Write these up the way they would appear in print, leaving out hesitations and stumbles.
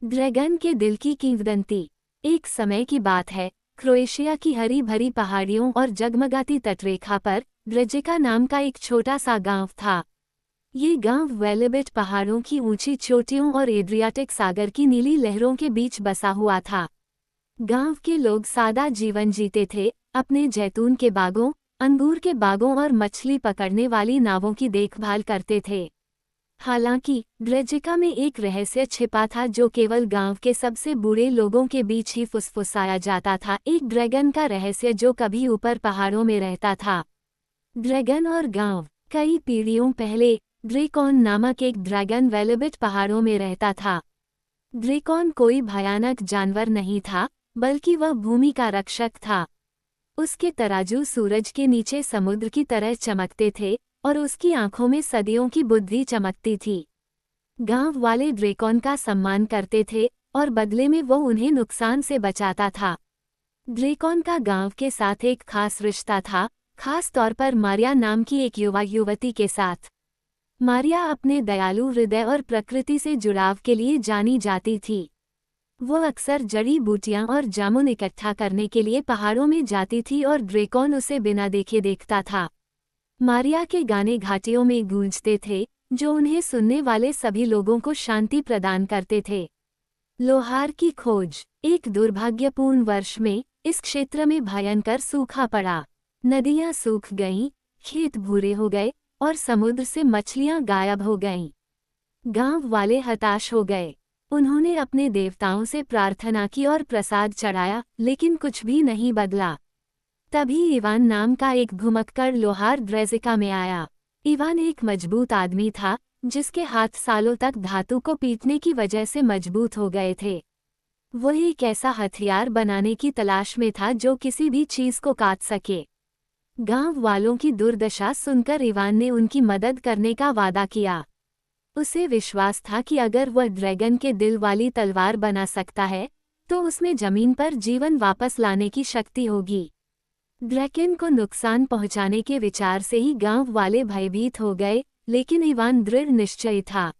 Dragon के दिल की किंवदंती। एक समय की बात है, क्रोएशिया की हरी भरी पहाड़ियों और जगमगाती तटरेखा पर ड्रेजिका नाम का एक छोटा सा गांव था। ये गांव वेलेबिट पहाड़ों की ऊंची चोटियों और एड्रियाटिक सागर की नीली लहरों के बीच बसा हुआ था। गांव के लोग सादा जीवन जीते थे, अपने जैतून के बागों, अंगूर के बागों और मछली पकड़ने वाली नावों की देखभाल करते थे। हालांकि ड्रेजिका में एक रहस्य छिपा था जो केवल गांव के सबसे बूढ़े लोगों के बीच ही फुसफुसाया जाता था, एक ड्रैगन का रहस्य जो कभी ऊपर पहाड़ों में रहता था। ड्रैगन और गांव। कई पीढ़ियों पहले ड्रेकॉन नामक एक ड्रैगन वेलेबिट पहाड़ों में रहता था। ड्रेकॉन कोई भयानक जानवर नहीं था, बल्कि वह भूमि का रक्षक था। उसके तराजू सूरज के नीचे समुद्र की तरह चमकते थे और उसकी आंखों में सदियों की बुद्धि चमकती थी। गांव वाले ड्रेकॉन का सम्मान करते थे और बदले में वो उन्हें नुकसान से बचाता था। ड्रेकॉन का गांव के साथ एक खास रिश्ता था, खास तौर पर मारिया नाम की एक युवा युवती के साथ। मारिया अपने दयालु हृदय और प्रकृति से जुड़ाव के लिए जानी जाती थी। वो अक्सर जड़ी बूटियां और जामुन इकट्ठा करने के लिए पहाड़ों में जाती थी और ड्रेकॉन उसे बिना देखे देखता था। मारिया के गाने घाटियों में गूंजते थे, जो उन्हें सुनने वाले सभी लोगों को शांति प्रदान करते थे। लोहार की खोज। एक दुर्भाग्यपूर्ण वर्ष में इस क्षेत्र में भयंकर सूखा पड़ा। नदियां सूख गईं, खेत भूरे हो गए और समुद्र से मछलियां गायब हो गईं। गांव वाले हताश हो गए। उन्होंने अपने देवताओं से प्रार्थना की और प्रसाद चढ़ाया, लेकिन कुछ भी नहीं बदला। तभी इवान नाम का एक घुमक्कड़ लोहार ड्रेजिका में आया। इवान एक मजबूत आदमी था, जिसके हाथ सालों तक धातु को पीटने की वजह से मजबूत हो गए थे। वो एक ऐसा हथियार बनाने की तलाश में था जो किसी भी चीज को काट सके। गांव वालों की दुर्दशा सुनकर इवान ने उनकी मदद करने का वादा किया। उसे विश्वास था कि अगर वह ड्रैगन के दिल वाली तलवार बना सकता है, तो उसमें जमीन पर जीवन वापस लाने की शक्ति होगी। ड्रैगन को नुकसान पहुंचाने के विचार से ही गांव वाले भयभीत हो गए, लेकिन इवान दृढ़ निश्चयी था।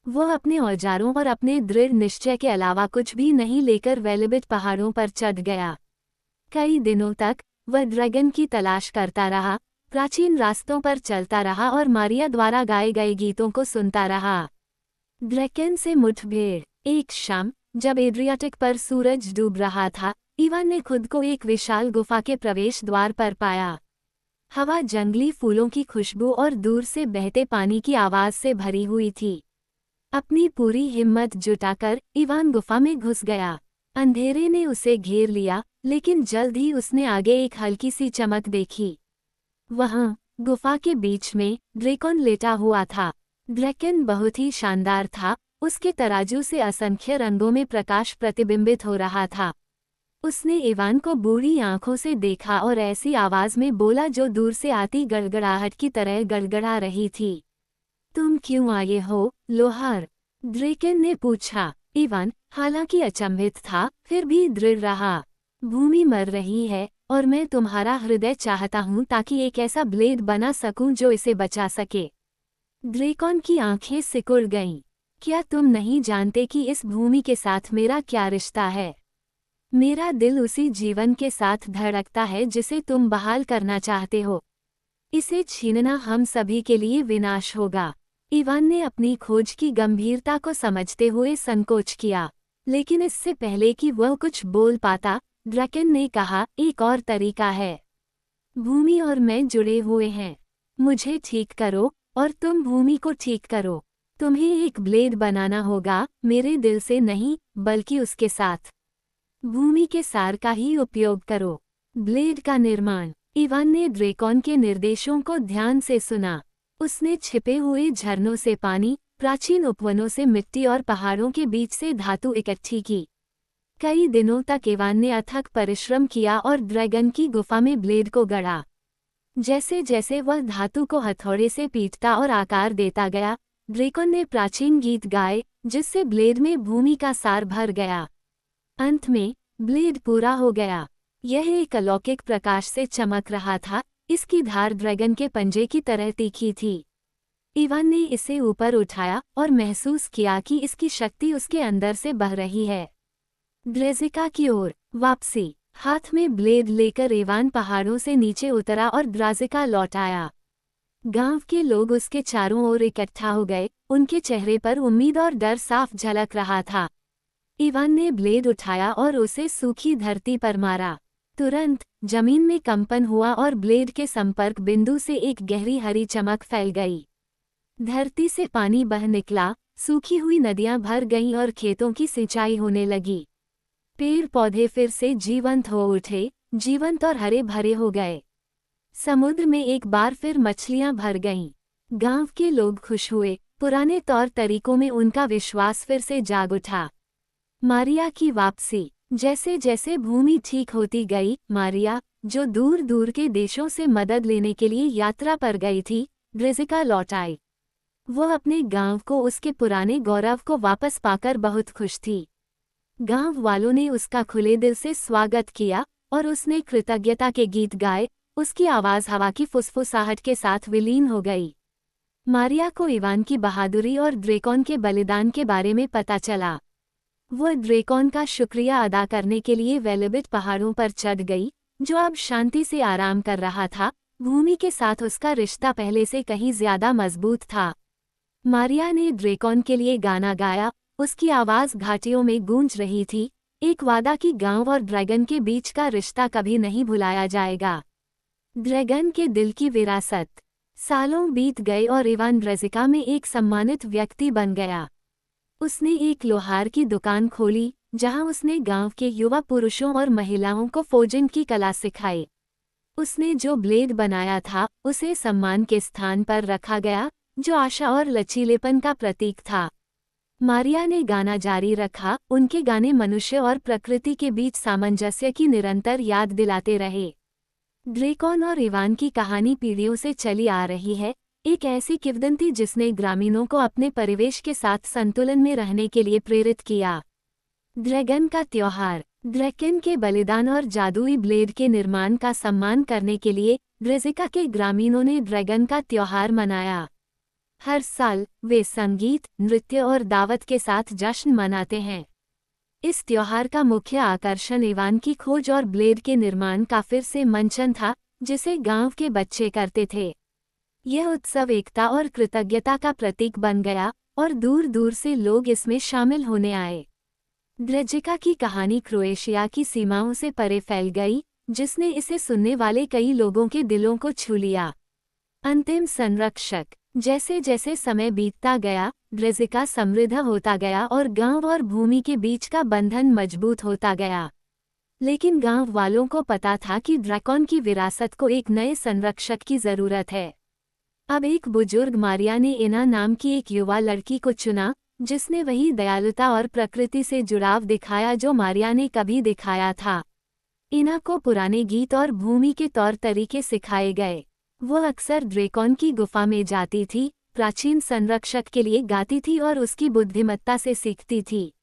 वो अपने औजारों और अपने दृढ़ निश्चय के अलावा कुछ भी नहीं लेकर वेलेबिट पहाड़ों पर चढ़ गया। कई दिनों तक वह ड्रैगन की तलाश करता रहा, प्राचीन रास्तों पर चलता रहा और मारिया द्वारा गाए गए गीतों को सुनता रहा। ड्रैगन से मुठभेड़। एक शाम, जब एड्रियाटिक पर सूरज डूब रहा था, इवान ने खुद को एक विशाल गुफा के प्रवेश द्वार पर पाया। हवा जंगली फूलों की खुशबू और दूर से बहते पानी की आवाज से भरी हुई थी। अपनी पूरी हिम्मत जुटाकर इवान गुफा में घुस गया। अंधेरे ने उसे घेर लिया, लेकिन जल्द ही उसने आगे एक हल्की सी चमक देखी। वहां गुफा के बीच में ड्रेकॉन लेटा हुआ था। ड्रैगन बहुत ही शानदार था, उसके तराजू से असंख्य रंगों में प्रकाश प्रतिबिंबित हो रहा था। उसने इवान को बूढ़ी आंखों से देखा और ऐसी आवाज में बोला जो दूर से आती गड़गड़ाहट की तरह गड़गड़ा रही थी। तुम क्यों आए हो, लोहार? ड्रैगन ने पूछा। इवान, हालांकि अचंभित था, फिर भी दृढ़ रहा। भूमि मर रही है और मैं तुम्हारा हृदय चाहता हूं ताकि एक ऐसा ब्लेड बना सकूं जो इसे बचा सके। ड्रैगन की आंखें सिकुड़ गईं। क्या तुम नहीं जानते कि इस भूमि के साथ मेरा क्या रिश्ता है? मेरा दिल उसी जीवन के साथ धड़कता है जिसे तुम बहाल करना चाहते हो। इसे छीनना हम सभी के लिए विनाश होगा। इवान ने अपनी खोज की गंभीरता को समझते हुए संकोच किया, लेकिन इससे पहले कि वह कुछ बोल पाता, ड्रैगन ने कहा, एक और तरीका है। भूमि और मैं जुड़े हुए हैं। मुझे ठीक करो और तुम भूमि को ठीक करो। तुम्हें एक ब्लेड बनाना होगा, मेरे दिल से नहीं, बल्कि उसके साथ। भूमि के सार का ही उपयोग करो। ब्लेड का निर्माण। इवान ने ड्रैगन के निर्देशों को ध्यान से सुना। उसने छिपे हुए झरनों से पानी, प्राचीन उपवनों से मिट्टी और पहाड़ों के बीच से धातु इकट्ठी की। कई दिनों तक इवान ने अथक परिश्रम किया और ड्रैगन की गुफा में ब्लेड को गढ़ा। जैसे जैसे वह धातु को हथौड़े से पीटता और आकार देता गया, ड्रैगन ने प्राचीन गीत गाए, जिससे ब्लेड में भूमि का सार भर गया। अंत में ब्लेड पूरा हो गया। यह एक अलौकिक प्रकाश से चमक रहा था, इसकी धार ड्रैगन के पंजे की तरह तीखी थी। इवान ने इसे ऊपर उठाया और महसूस किया कि इसकी शक्ति उसके अंदर से बह रही है। ग्रेजिका की ओर वापसी। हाथ में ब्लेड लेकर इवान पहाड़ों से नीचे उतरा और ग्राजिका लौट आया। गांव के लोग उसके चारों ओर इकट्ठा हो गए, उनके चेहरे पर उम्मीद और डर साफ झलक रहा था। इवान ने ब्लेड उठाया और उसे सूखी धरती पर मारा। तुरंत जमीन में कंपन हुआ और ब्लेड के संपर्क बिंदु से एक गहरी हरी चमक फैल गई। धरती से पानी बह निकला, सूखी हुई नदियां भर गईं और खेतों की सिंचाई होने लगी। पेड़ पौधे फिर से जीवंत हो उठे, जीवंत और हरे भरे हो गए। समुद्र में एक बार फिर मछलियां भर गईं। गांव के लोग खुश हुए, पुराने तौर तरीकों में उनका विश्वास फिर से जाग उठा। मारिया की वापसी। जैसे जैसे भूमि ठीक होती गई, मारिया, जो दूर दूर के देशों से मदद लेने के लिए यात्रा पर गई थी, ग्रेजिका लौट आई। वो अपने गांव को, उसके पुराने गौरव को वापस पाकर बहुत खुश थी। गांव वालों ने उसका खुले दिल से स्वागत किया और उसने कृतज्ञता के गीत गाए। उसकी आवाज़ हवा की फुसफुसाहट के साथ विलीन हो गई। मारिया को इवान की बहादुरी और ड्रेकॉन के बलिदान के बारे में पता चला। वो ड्रेकॉन का शुक्रिया अदा करने के लिए वेलेबिट पहाड़ों पर चढ़ गई, जो अब शांति से आराम कर रहा था। भूमि के साथ उसका रिश्ता पहले से कहीं ज्यादा मजबूत था। मारिया ने ड्रेकॉन के लिए गाना गाया, उसकी आवाज़ घाटियों में गूंज रही थी, एक वादा कि गांव और ड्रैगन के बीच का रिश्ता कभी नहीं भुलाया जाएगा। ड्रैगन के दिल की विरासत। सालों बीत गए और इवान ग्रेजिका में एक सम्मानित व्यक्ति बन गया। उसने एक लोहार की दुकान खोली, जहां उसने गांव के युवा पुरुषों और महिलाओं को फोर्जिंग की कला सिखाई। उसने जो ब्लेड बनाया था, उसे सम्मान के स्थान पर रखा गया, जो आशा और लचीलेपन का प्रतीक था। मारिया ने गाना जारी रखा, उनके गाने मनुष्य और प्रकृति के बीच सामंजस्य की निरंतर याद दिलाते रहे। ड्रेकॉन और इवान की कहानी पीढ़ियों से चली आ रही है, एक ऐसी किंवदंती जिसने ग्रामीणों को अपने परिवेश के साथ संतुलन में रहने के लिए प्रेरित किया। ड्रैगन का त्योहार। ड्रैकन के बलिदान और जादुई ब्लेड के निर्माण का सम्मान करने के लिए ग्रेजिका के ग्रामीणों ने ड्रैगन का त्योहार मनाया। हर साल वे संगीत, नृत्य और दावत के साथ जश्न मनाते हैं। इस त्योहार का मुख्य आकर्षण इवान की खोज और ब्लेड के निर्माण का फिर से मंचन था, जिसे गांव के बच्चे करते थे। यह उत्सव एकता और कृतज्ञता का प्रतीक बन गया और दूर दूर से लोग इसमें शामिल होने आए। ग्रेजिका की कहानी क्रोएशिया की सीमाओं से परे फैल गई, जिसने इसे सुनने वाले कई लोगों के दिलों को छू लिया। अंतिम संरक्षक। जैसे जैसे समय बीतता गया, ग्रेजिका समृद्ध होता गया और गांव और भूमि के बीच का बंधन मजबूत होता गया। लेकिन गांव वालों को पता था कि ड्रैकॉन की विरासत को एक नए संरक्षक की जरूरत है। अब एक बुजुर्ग मारिया ने इना नाम की एक युवा लड़की को चुना, जिसने वही दयालुता और प्रकृति से जुड़ाव दिखाया जो मारिया ने कभी दिखाया था। इना को पुराने गीत और भूमि के तौर तरीके सिखाए गए। वो अक्सर ड्रेकॉन की गुफा में जाती थी, प्राचीन संरक्षक के लिए गाती थी और उसकी बुद्धिमत्ता से सीखती थी।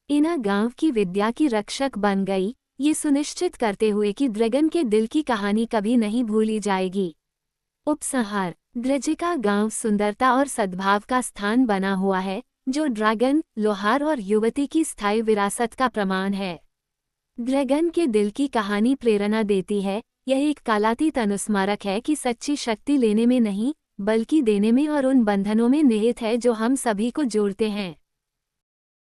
इना गांव की विद्या की रक्षक बन गई, ये सुनिश्चित करते हुए कि ड्रैगन के दिल की कहानी कभी नहीं भूली जाएगी। उपसंहार। ग्रेजिका गांव सुंदरता और सद्भाव का स्थान बना हुआ है, जो ड्रैगन, लोहार और युवती की स्थायी विरासत का प्रमाण है। ड्रैगन के दिल की कहानी प्रेरणा देती है। यह एक कालातीत अनुस्मारक है कि सच्ची शक्ति लेने में नहीं, बल्कि देने में और उन बंधनों में निहित है जो हम सभी को जोड़ते हैं।